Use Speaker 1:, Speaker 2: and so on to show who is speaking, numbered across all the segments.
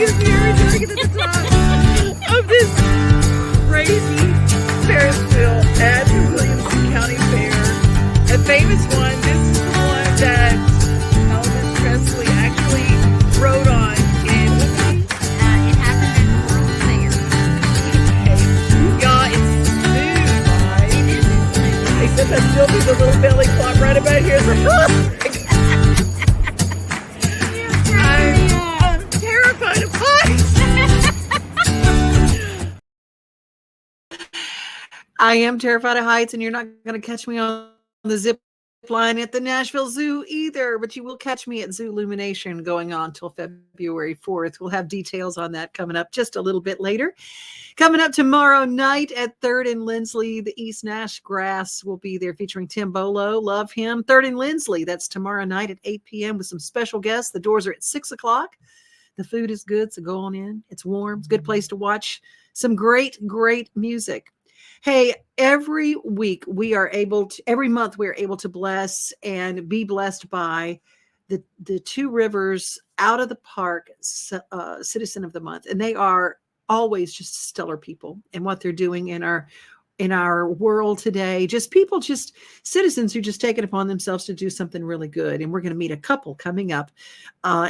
Speaker 1: can see everything at the top of this crazy Ferris wheel at the Williamson County Fair. A famous one. This is the one that Elvis Presley actually rode on in.
Speaker 2: It happened at the World Fair.
Speaker 1: Y'all, it's smooth, right?
Speaker 2: It is smooth.
Speaker 1: Except I still do the little belly flop right about here. I'm terrified of heights. I am terrified of heights, and you're not going to catch me on the zip line at the Nashville Zoo either, but you will catch me at Zoo Illumination going on till February 4th. We'll have details on that coming up just a little bit later. Coming up tomorrow night at 3rd and Lindsley, the East Nash Grass will be there featuring Tim Bolo. Love him. 3rd and Lindsley, that's tomorrow night at 8 p.m. with some special guests. The doors are at 6 o'clock. The food is good, so go on in. It's warm. It's a good place to watch some great, great music. Hey, every month we are able to bless and be blessed by the Two Rivers Out of the Park Citizen of the Month. And they are always just stellar people in what they're doing in our world today. Just citizens who just take it upon themselves to do something really good. And we're going to meet a couple coming up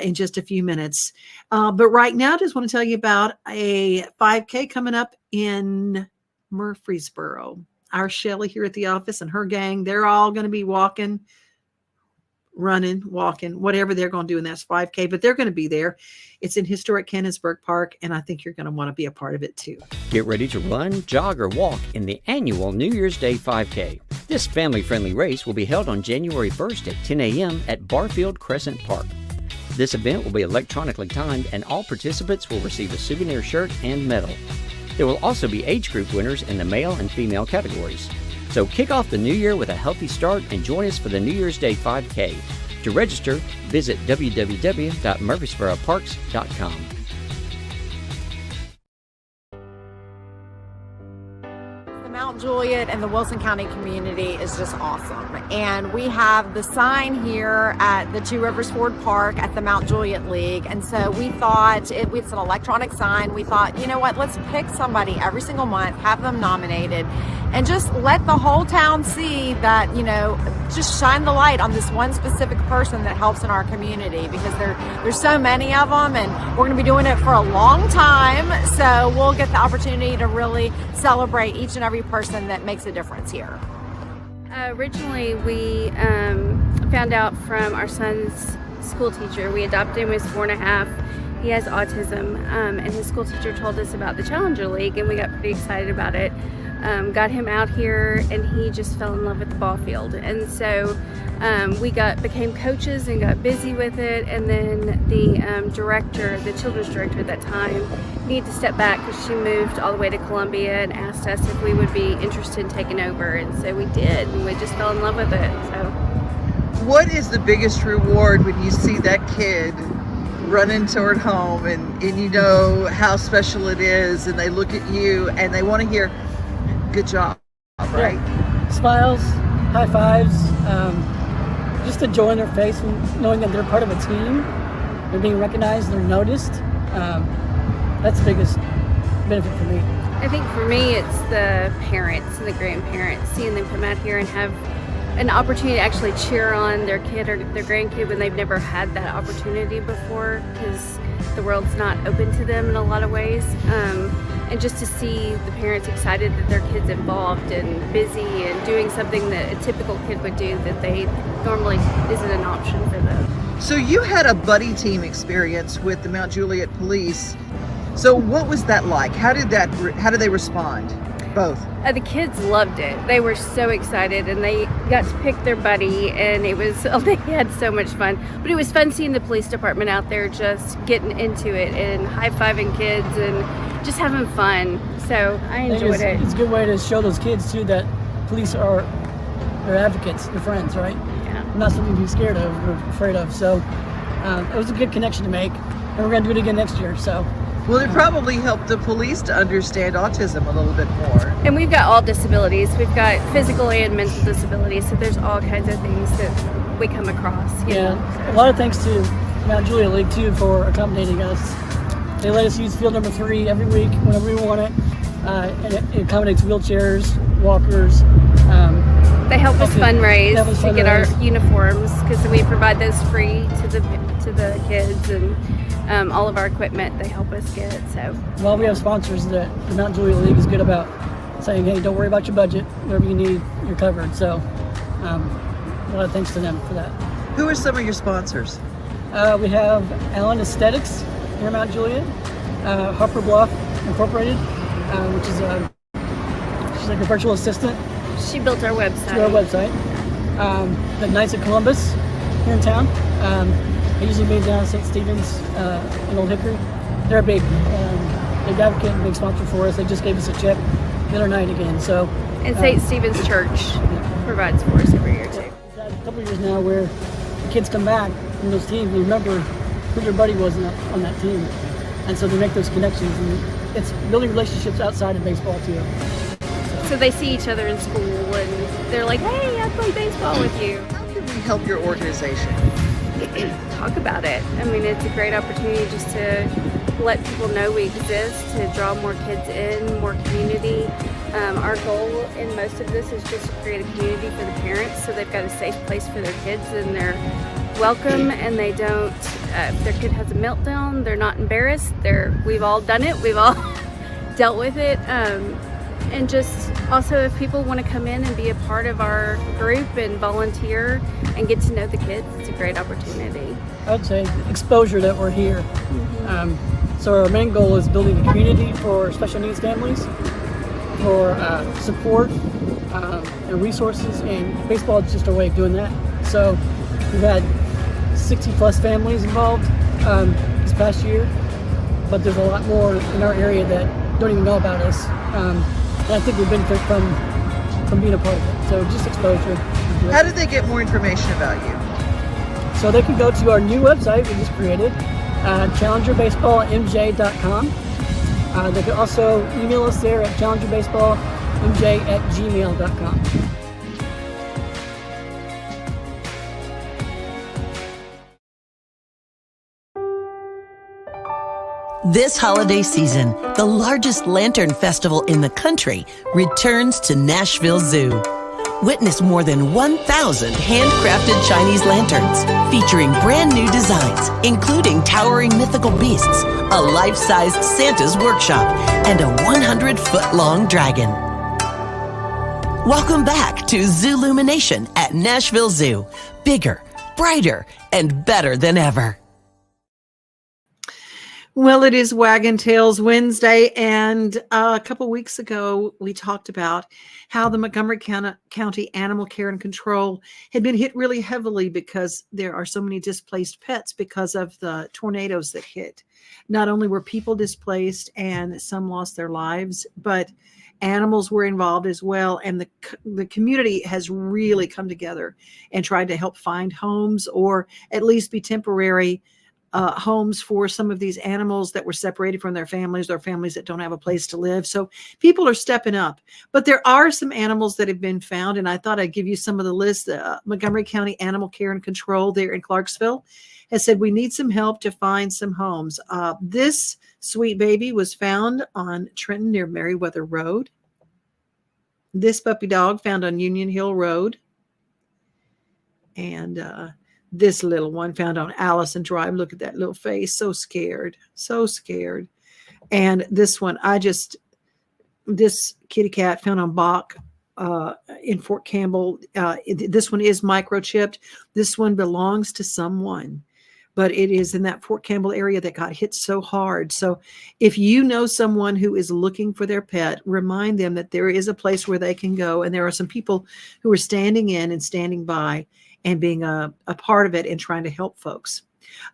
Speaker 1: in just a few minutes. But right now, I just want to tell you about a 5K coming up in Murfreesboro. Our Shelly here at the office and her gang, they're all going to be walking, running, walking, whatever they're going to do in that 5K, but they're going to be there. It's in historic Canonsburg Park, and I think you're going to want to be a part of it too.
Speaker 3: Get ready to run, jog, or walk in the annual New Year's Day 5K. This family-friendly race will be held on January 1st at 10 a.m. at Barfield Crescent Park. This event will be electronically timed, and all participants will receive a souvenir shirt and medal. There will also be age group winners in the male and female categories. So kick off the new year with a healthy start and join us for the New Year's Day 5K. To register, visit www.murfreesboroparks.com.
Speaker 4: Mount Juliet and the Wilson County community is just awesome. And we have the sign here at the Two Rivers Ford Park at the Mount Juliet League. And so we thought, it's an electronic sign. We thought, you know what, let's pick somebody every single month, have them nominated, and just let the whole town see that, just shine the light on this one specific person that helps in our community, because there's so many of them, and we're going to be doing it for a long time. So we'll get the opportunity to really celebrate each and every person that makes a difference here.
Speaker 5: Originally, we found out from our son's school teacher. We adopted him when he was 4.5. He has autism, and his school teacher told us about the Challenger League, and we got pretty excited about it. Got him out here, and he just fell in love with the ball field. And so we became coaches and got busy with it. And then the children's director at that time, needed to step back because she moved all the way to Columbia and asked us if we would be interested in taking over. And so we did, and we just fell in love with it. So,
Speaker 1: what is the biggest reward when you see that kid running toward home and you know how special it is, and they look at you and they want to hear good job, right?
Speaker 6: Yeah. Smiles, high fives, just the joy in their face and knowing that they're part of a team, they're being recognized, they're noticed. That's the biggest benefit for me.
Speaker 5: I think for me, it's the parents and the grandparents, seeing them come out here and have an opportunity to actually cheer on their kid or their grandkid when they've never had that opportunity before, because the world's not open to them in a lot of ways. And just to see the parents excited that their kid's involved and busy and doing something that a typical kid would do that they normally isn't an option for them.
Speaker 1: So you had a buddy team experience with the Mount Juliet Police. So what was that like? How did they respond? Both.
Speaker 5: The kids loved it. They were so excited, and they got to pick their buddy, and they had so much fun. But it was fun seeing the police department out there just getting into it and high-fiving kids and just having fun. So I enjoyed it.
Speaker 6: It's a good way to show those kids too that police are their advocates, their friends, right?
Speaker 5: Yeah.
Speaker 6: Not something to be scared of or afraid of. So it was a good connection to make, and we're going to do it again next year. So.
Speaker 1: Well, it probably helped the police to understand autism a little bit more.
Speaker 5: And we've got all disabilities. We've got physical and mental disabilities, so there's all kinds of things that we come across. You know, so.
Speaker 6: A lot of thanks to Mount Juliet League too for accommodating us They let us use field number 3 every week whenever we want it. And it accommodates wheelchairs, walkers.
Speaker 5: They help us fundraise
Speaker 6: help us
Speaker 5: to get our
Speaker 6: fundraise.
Speaker 5: uniforms because we provide those free to the kids, and all of our equipment they help us get. So
Speaker 6: While we have sponsors, the Mount Juliet League is good about saying, hey, don't worry about your budget. Whatever you need, you're covered. So a lot of thanks to them for that.
Speaker 1: Who are some of your sponsors?
Speaker 6: We have Allen Aesthetics here in Mount Juliet, Harper Bluff Incorporated, which is she's like a virtual assistant
Speaker 5: she built our website.
Speaker 6: to our website. The Knights of Columbus here in town. They usually made down St. Stephen's in Old Hickory. They're a big advocate and big sponsor for us. They just gave us a check the other night again. So
Speaker 5: And St. Stephen's Church provides for us every year too.
Speaker 6: we've had a couple of years now where the kids come back from those teams and remember who their buddy was on that team, and so they make those connections. And it's building relationships outside of baseball too.
Speaker 5: So they see each other in school and they're like, hey, I play baseball with you.
Speaker 1: How can we help your organization?
Speaker 5: Talk about it. I mean, it's a great opportunity just to let people know we exist, to draw more kids in, more community. Our goal in most of this is just to create a community for the parents so they've got a safe place for their kids and they're welcome and they don't, if their kid has a meltdown, they're not embarrassed. We've all done it. We've all dealt with it. And just also if people want to come in and be a part of our group and volunteer and get to know the kids, it's a great opportunity.
Speaker 6: I would say exposure that we're here. So our main goal is building a community for special needs families, for support and resources, and baseball is just our way of doing that. So we've had 60 plus families involved this past year, but there's a lot more in our area that don't even know about us. And I think we benefit from being a part of it. So just exposure.
Speaker 1: How did they get more information about you?
Speaker 6: So they can go to our new website we just created, challengerbaseballmj.com. They can also email us there at challengerbaseballmj@gmail.com.
Speaker 7: This holiday season, the largest lantern festival in the country returns to Nashville Zoo. Witness more than 1,000 handcrafted Chinese lanterns featuring brand new designs, including towering mythical beasts, a life-sized Santa's workshop, and a 100-foot-long dragon. Welcome back to Zoolumination at Nashville Zoo. Bigger, brighter, and better than ever.
Speaker 1: Well, it is Waggin Tales Wednesday, and a couple weeks ago, we talked about how the Montgomery County Animal Care and Control had been hit really heavily because there are so many displaced pets because of the tornadoes that hit. Not only were people displaced and some lost their lives, but animals were involved as well, and the community has really come together and tried to help find homes or at least be temporary homes for some of these animals that were separated from their families or families that don't have a place to live. So people are stepping up, but there are some animals that have been found. And I thought I'd give you some of the list. Montgomery County Animal Care and Control there in Clarksville has said, we need some help to find some homes. This sweet baby was found on Trenton near Meriwether Road. This puppy dog found on Union Hill Road. And, this little one found on Allison Drive. Look at that little face. So scared. So scared. And this one, this kitty cat found on Bach in Fort Campbell. This one is microchipped. This one belongs to someone, but it is in that Fort Campbell area that got hit so hard. So if you know someone who is looking for their pet, remind them that there is a place where they can go. And there are some people who are standing in and standing by and being a part of it and trying to help folks.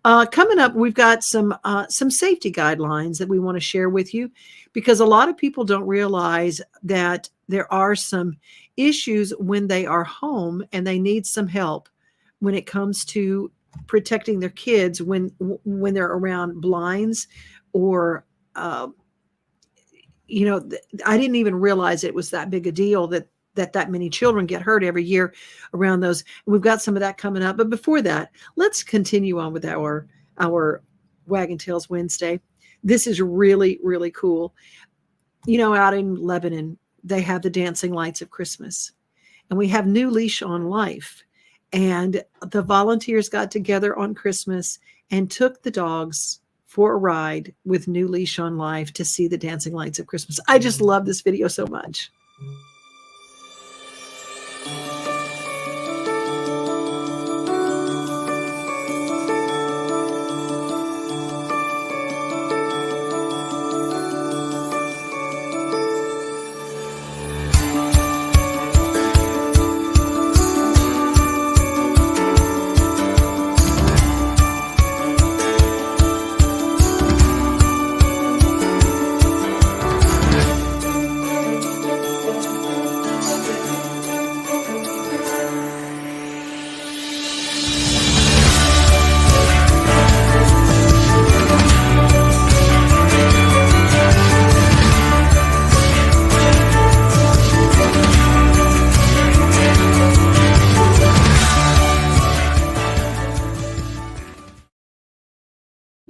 Speaker 1: Coming up, we've got some safety guidelines that we want to share with you, because a lot of people don't realize that there are some issues when they are home and they need some help when it comes to protecting their kids when they're around blinds or, I didn't even realize it was that big a deal that many children get hurt every year around those. We've got some of that coming up. But before that, let's continue on with our Waggin Tales Wednesday. This is really, really cool. You know, out in Lebanon, they have the dancing lights of Christmas, and we have New Leash on Life. And the volunteers got together on Christmas and took the dogs for a ride with New Leash on Life to see the dancing lights of Christmas. I just love this video so much.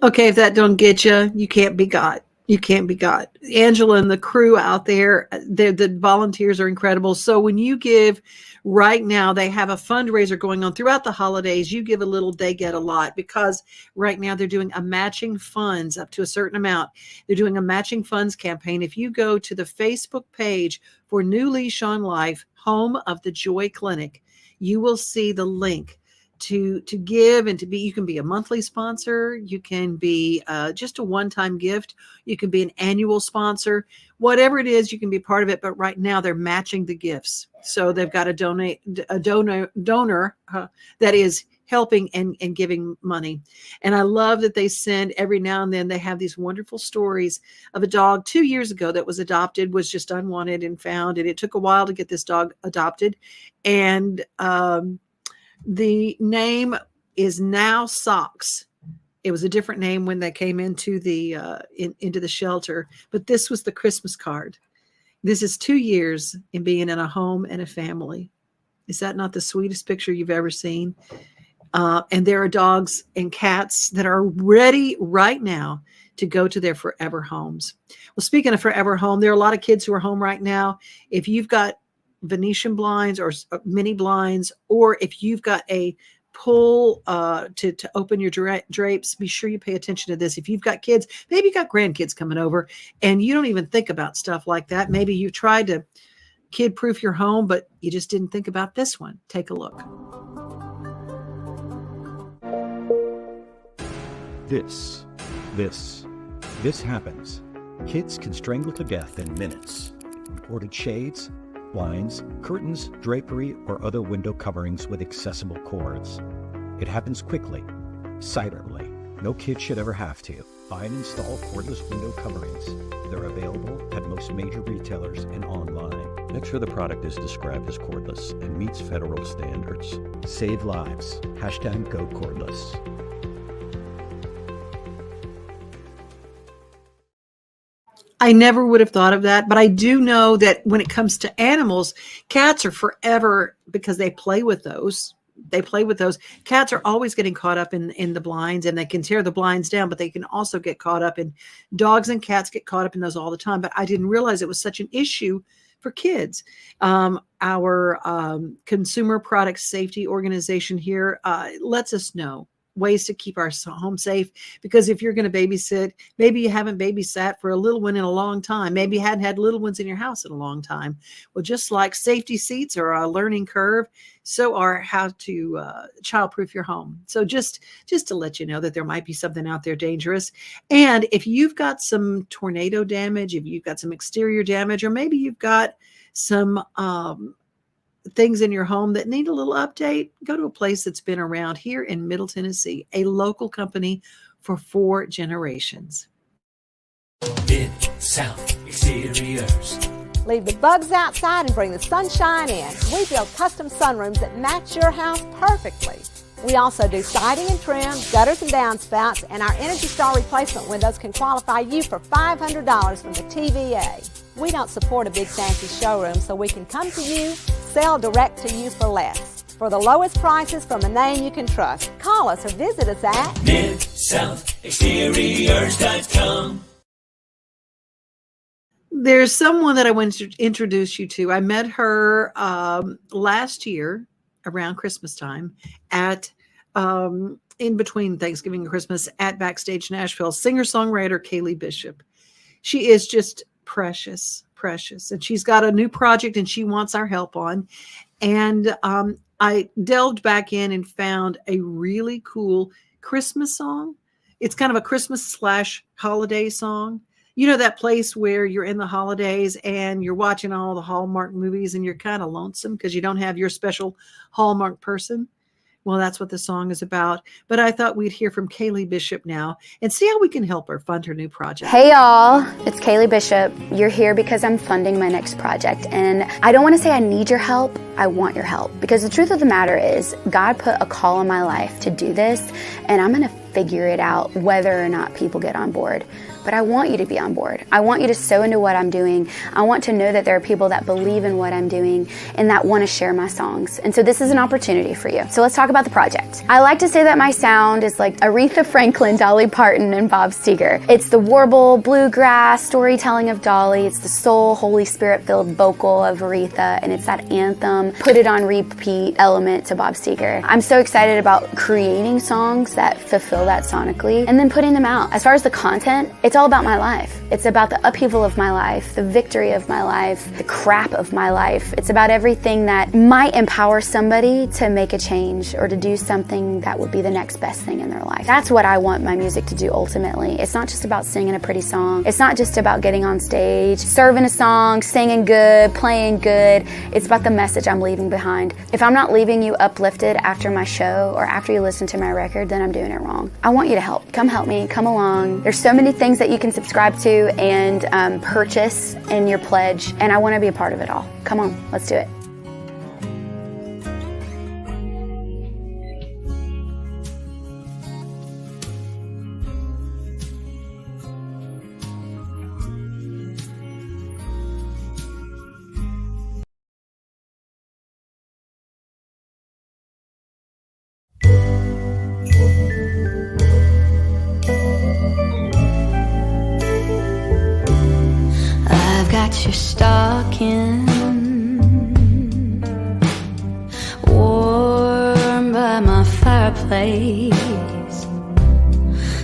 Speaker 1: Okay, if that don't get you, you can't be got. You can't be got. Angela and the crew out there, the volunteers are incredible. So when you give right now, they have a fundraiser going on throughout the holidays. You give a little, they get a lot, because right now they're doing a matching funds up to a certain amount. They're doing a matching funds campaign. If you go to the Facebook page for New Leash on Life, home of the Joy Clinic, you will see the link to give and to be. You can be a monthly sponsor, you can be just a one-time gift, you can be an annual sponsor, whatever it is, you can be part of it. But right now they're matching the gifts, so they've got a donor that is helping and giving money. And I love that they send, every now and then they have these wonderful stories of a dog 2 years ago that was adopted, was just unwanted and found, and it took a while to get this dog adopted. And the name is now Socks. It was a different name when they came into the into the shelter, but this was the Christmas card. This is 2 years in being in a home and a family. Is that not the sweetest picture you've ever seen? And there are dogs and cats that are ready right now to go to their forever homes. Well, speaking of forever home, there are a lot of kids who are home right now. If you've got Venetian blinds or mini blinds, or if you've got a pull to open your drapes, be sure you pay attention to this. If you've got kids, maybe you've got grandkids coming over and you don't even think about stuff like that. Maybe you tried to kid proof your home, but you just didn't think about this one. Take a look.
Speaker 8: This happens. Kids can strangle to death in minutes. Imported shades, blinds, curtains, drapery, or other window coverings with accessible cords. It happens quickly, silently. No kid should ever have to. Buy and install cordless window coverings. They're available at most major retailers and online. Make sure the product is described as cordless and meets federal standards. Save lives. #Go Cordless.
Speaker 1: I never would have thought of that, but I do know that when it comes to animals, cats are forever, because they play with those. Cats are always getting caught up in the blinds, and they can tear the blinds down, but they can also get caught up in, dogs and cats get caught up in those all the time. But I didn't realize it was such an issue for kids. Our consumer product safety organization here lets us know ways to keep our home safe, because if you're going to babysit, maybe you haven't babysat for a little one in a long time. Maybe you hadn't had little ones in your house in a long time. Well, just like safety seats are a learning curve, so are how to childproof your home. So just to let you know that there might be something out there dangerous. And if you've got some tornado damage, if you've got some exterior damage, or maybe you've got some things in your home that need a little update, go to a place that's been around here in Middle Tennessee, a local company for 4 generations.
Speaker 9: Mid-South Exteriors.
Speaker 10: Leave the bugs outside and bring the sunshine in. We build custom sunrooms that match your house perfectly. We also do siding and trim, gutters and downspouts, and our Energy Star replacement windows can qualify you for $500 from the TVA. We don't support a big fancy showroom, so we can come to you, sell direct to you for less. for the lowest prices from a name you can trust. Call us or visit us at
Speaker 9: MidSouthExteriors.com.
Speaker 1: There's someone that I want to introduce you to. I met her last year around Christmas time at in between Thanksgiving and Christmas at Backstage Nashville. Singer-songwriter Kayley Bishop. She is just precious, and she's got a new project and she wants our help on. And I delved back in and found a really cool Christmas song. It's kind of a Christmas / holiday song. You know, that place where you're in the holidays and you're watching all the Hallmark movies and you're kind of lonesome because you don't have your special Hallmark person. Well, that's what the song is about. But I thought we'd hear from Kayley Bishop now and see how we can help her fund her new project.
Speaker 11: Hey y'all, it's Kayley Bishop. You're here because I'm funding my next project. And I don't want to say I need your help, I want your help. Because the truth of the matter is, God put a call on my life to do this, and I'm gonna figure it out whether or not people get on board. But I want you to be on board. I want you to sow into what I'm doing. I want to know that there are people that believe in what I'm doing and that want to share my songs. And so this is an opportunity for you. So let's talk about the project. I like to say that my sound is like Aretha Franklin, Dolly Parton, and Bob Seger. It's the warble, bluegrass, storytelling of Dolly. It's the soul, Holy Spirit-filled vocal of Aretha. And it's that anthem, put it on repeat element to Bob Seger. I'm so excited about creating songs that fulfill that sonically and then putting them out. As far as the content, it's all about my life. It's about the upheaval of my life, the victory of my life, the crap of my life. It's about everything that might empower somebody to make a change or to do something that would be the next best thing in their life. That's what I want my music to do ultimately. It's not just about singing a pretty song. It's not just about getting on stage, serving a song, singing good, playing good. It's about the message I'm leaving behind. If I'm not leaving you uplifted after my show or after you listen to my record, then I'm doing it wrong. I want you to help. Come help me. Come along. There's so many things that you can subscribe to and purchase in your pledge, and I want to be a part of it all. Come on, let's do it.
Speaker 12: Your stocking warm by my fireplace,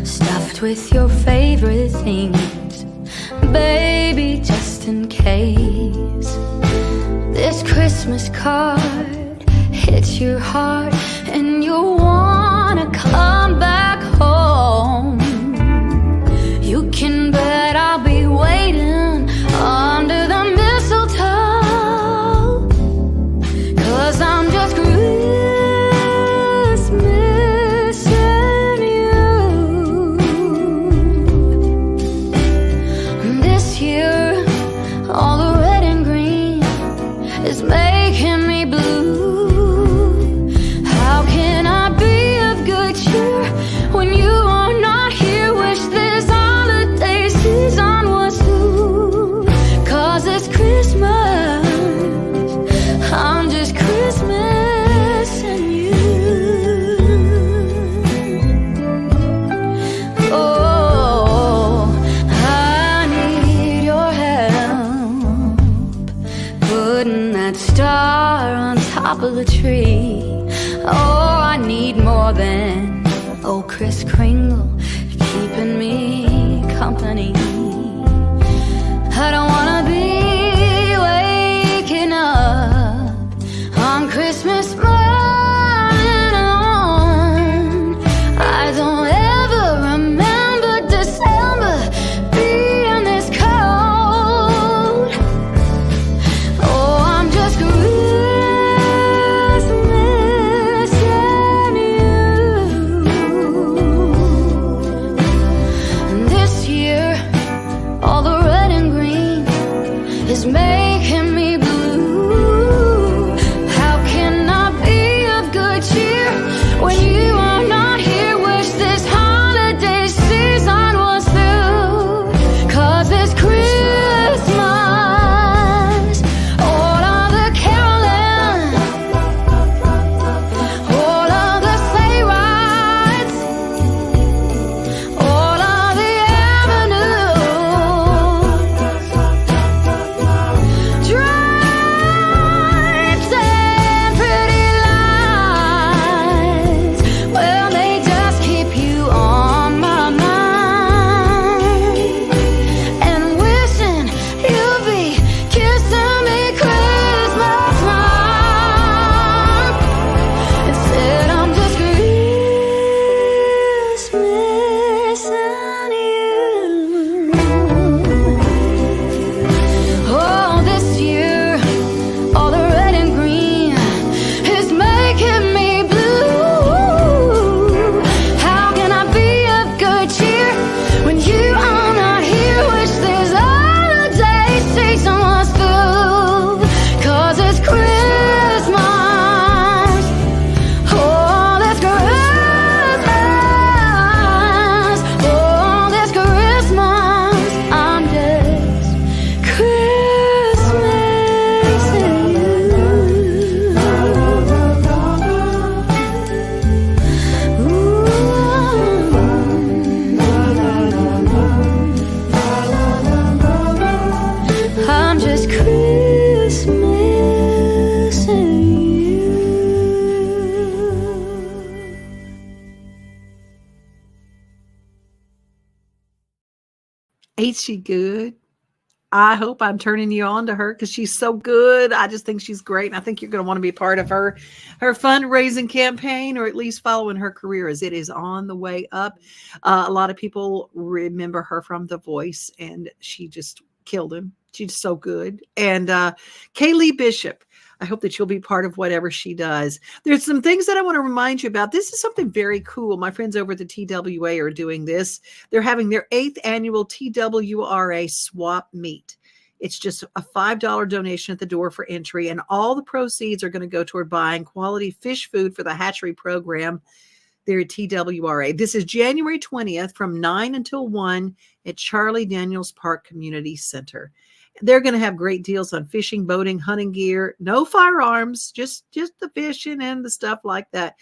Speaker 12: stuffed with your favorite things, baby, just in case this Christmas card hits your heart and you wanna come back home. You can bet I'll be waiting under the mistletoe, 'cause I'm just Christmasing you. This year, all the red and green is making me blue. How can I be of good cheer when you are not here? Wish this holiday season was through. 'Cause it's Christmas, I'm just Christmasing you. Oh, I need your help putting that star on top of the tree. Oh, I need more than old Kris Kringle keeping me company. I don't wanna be waking up on Christmas morning on. I don't ever remember December being this cold. Oh, I'm just Christmasing you. And this year,
Speaker 1: Ain't she good? I hope I'm turning you on to her because she's so good. I just think she's great. And I think you're going to want to be a part of her fundraising campaign, or at least following her career as it is on the way up. A lot of people remember her from The Voice, and she just killed him. She's so good. And Kayley Bishop, I hope that you'll be part of whatever she does. There's some things that I want to remind you about. This is something very cool. My friends over at the TWA are doing this. They're having their 8th annual TWRA swap meet. It's just a $5 donation at the door for entry, and all the proceeds are going to go toward buying quality fish food for the hatchery program there at TWRA. This is January 20th from 9 until 1 at Charlie Daniels Park Community Center. They're going to have great deals on fishing, boating, hunting gear, no firearms, just the fishing and the stuff like that.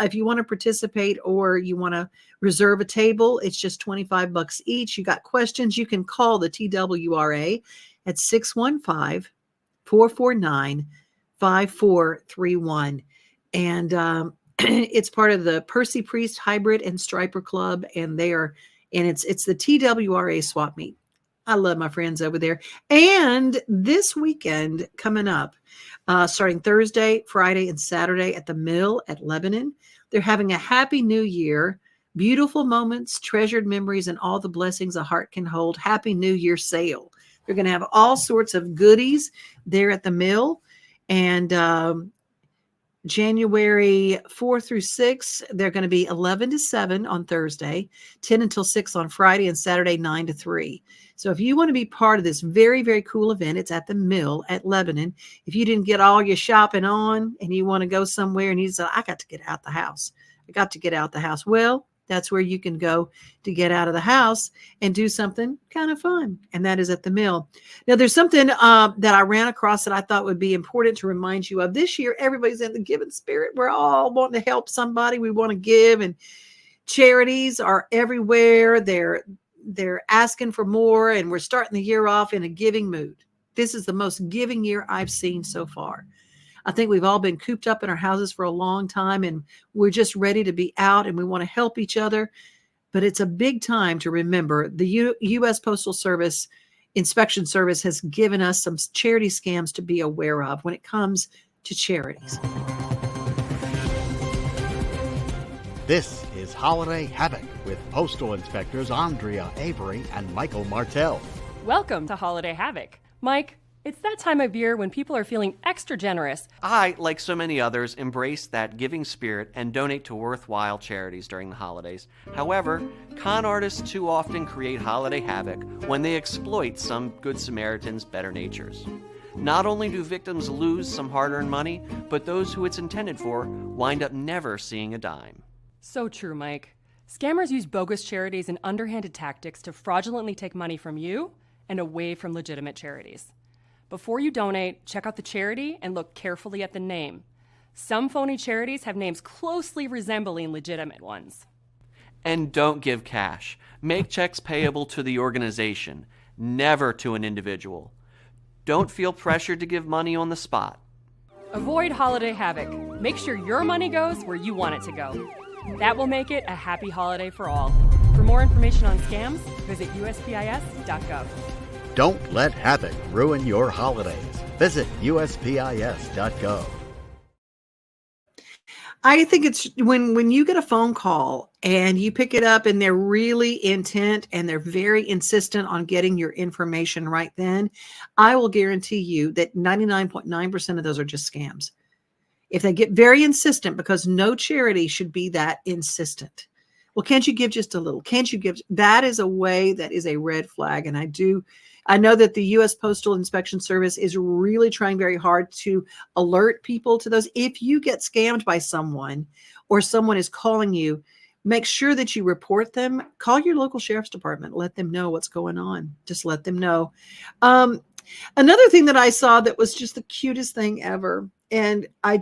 Speaker 1: If you want to participate or you want to reserve a table, it's just $25 each. You got questions, you can call the TWRA at 615-449-5431. And it's part of the Percy Priest Hybrid and Striper Club, and it's the TWRA swap meet. I love my friends over there. And this weekend coming up, starting Thursday, Friday, and Saturday at the Mill at Lebanon, they're having a Happy New Year, beautiful moments, treasured memories, and all the blessings a heart can hold. Happy New Year sale. They're going to have all sorts of goodies there at the Mill. And January 4 through 6, they're going to be 11 to 7 on Thursday, 10 until 6 on Friday, and Saturday 9 to 3. So if you want to be part of this very, very cool event, it's at the Mill at Lebanon. If you didn't get all your shopping on and you want to go somewhere and you say, I got to get out the house. Well, that's where you can go to get out of the house and do something kind of fun. And that is at the Mill. Now, there's something that I ran across that I thought would be important to remind you of. This year, everybody's in the giving spirit. We're all wanting to help somebody. We want to give, and charities are everywhere. They're asking for more, and we're starting the year off in a giving mood. This is the most giving year I've seen so far. I think we've all been cooped up in our houses for a long time, and we're just ready to be out, and we want to help each other. But it's a big time to remember the U.S. Postal Service Inspection Service has given us some charity scams to be aware of when it comes to charities.
Speaker 13: This is Holiday Havoc with Postal Inspectors Andrea Avery and Michael Martell.
Speaker 14: Welcome to Holiday Havoc. Mike, it's that time of year when people are feeling extra generous.
Speaker 15: I, like so many others, embrace that giving spirit and donate to worthwhile charities during the holidays. However, con artists too often create holiday havoc when they exploit some Good Samaritan's better natures. Not only do victims lose some hard-earned money, but those who it's intended for wind up never seeing a dime.
Speaker 14: So true, Mike. Scammers use bogus charities and underhanded tactics to fraudulently take money from you and away from legitimate charities. Before you donate, check out the charity and look carefully at the name. Some phony charities have names closely resembling legitimate ones.
Speaker 15: And don't give cash. Make checks payable to the organization, never to an individual. Don't feel pressured to give money on the spot.
Speaker 14: Avoid holiday havoc. Make sure your money goes where you want it to go. That will make it a happy holiday for all. For more information on scams, visit USPIS.gov.
Speaker 13: Don't let havoc ruin your holidays. Visit USPIS.gov.
Speaker 1: I think it's when you get a phone call and you pick it up and they're really intent and they're very insistent on getting your information right then, I will guarantee you that 99.9% of those are just scams. If they get very insistent, because no charity should be that insistent. Well, can't you give just a little? Can't you give? That is a way that is a red flag. And I know that the U.S. Postal Inspection Service is really trying very hard to alert people to those. If you get scammed by someone or someone is calling you, make sure that you report them. Call your local sheriff's department. Let them know what's going on. Just let them know. Another thing that I saw that was just the cutest thing ever. And I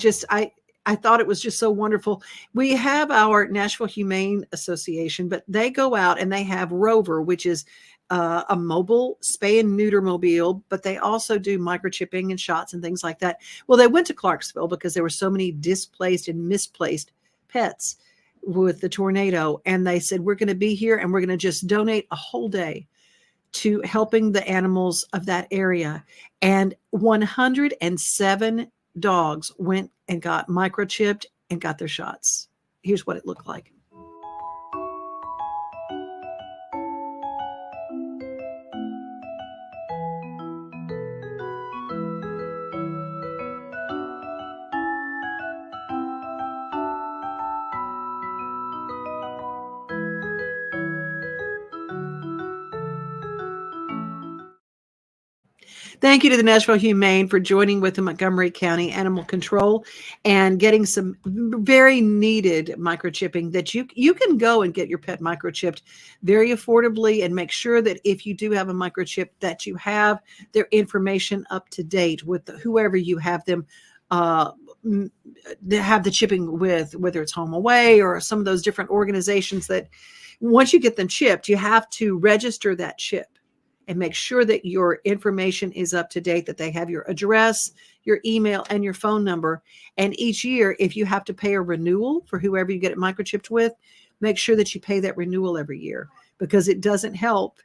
Speaker 1: thought it was just so wonderful. We have our Nashville Humane Association, but they go out and they have Rover, which is a mobile spay and neuter mobile, but they also do microchipping and shots and things like that. Well, they went to Clarksville because there were so many displaced and misplaced pets with the tornado. And they said, we're going to be here and we're going to just donate a whole day to helping the animals of that area. And 107 dogs went and got microchipped and got their shots. Here's what it looked like. Thank you to the Nashville Humane for joining with the Montgomery County Animal Control and getting some very needed microchipping that you can go and get your pet microchipped very affordably, and make sure that if you do have a microchip that you have their information up to date with whoever you have them have the chipping with, whether it's Home Away or some of those different organizations that once you get them chipped, you have to register that chip and make sure that your information is up to date, that they have your address, your email, and your phone number. And each year, if you have to pay a renewal for whoever you get it microchipped with, make sure that you pay that renewal every year, because it doesn't help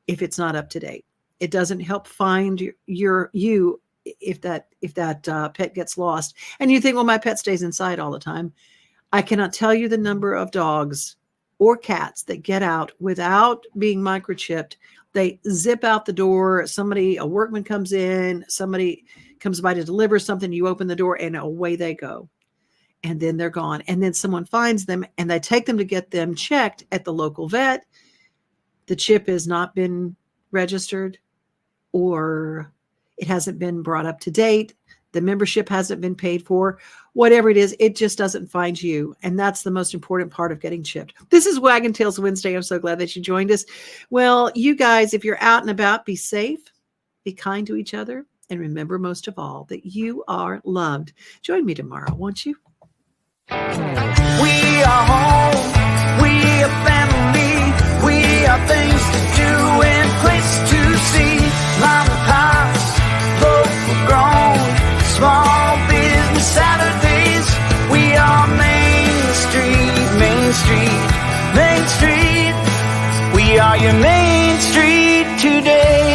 Speaker 1: if it's not up to date. It doesn't help find you if that pet gets lost. And you think, well, my pet stays inside all the time. I cannot tell you the number of dogs or cats that get out without being microchipped. They zip out the door. A workman comes in, somebody comes by to deliver something. You open the door and away they go. And then they're gone. And then someone finds them and they take them to get them checked at the local vet. The chip has not been registered, or it hasn't been brought up to date. The membership hasn't been paid for. Whatever it is, it just doesn't find you. And that's the most important part of getting chipped. This is Waggin' Tails Wednesday. I'm so glad that you joined us. Well, you guys, if you're out and about, be safe, be kind to each other, and remember most of all that you are loved. Join me tomorrow, won't you?
Speaker 16: We are home. We are family. We are things to do and places to see. Mom and pops, local grown, small business Saturdays. We are Main Street, Main Street, Main Street. We are your Main Street today.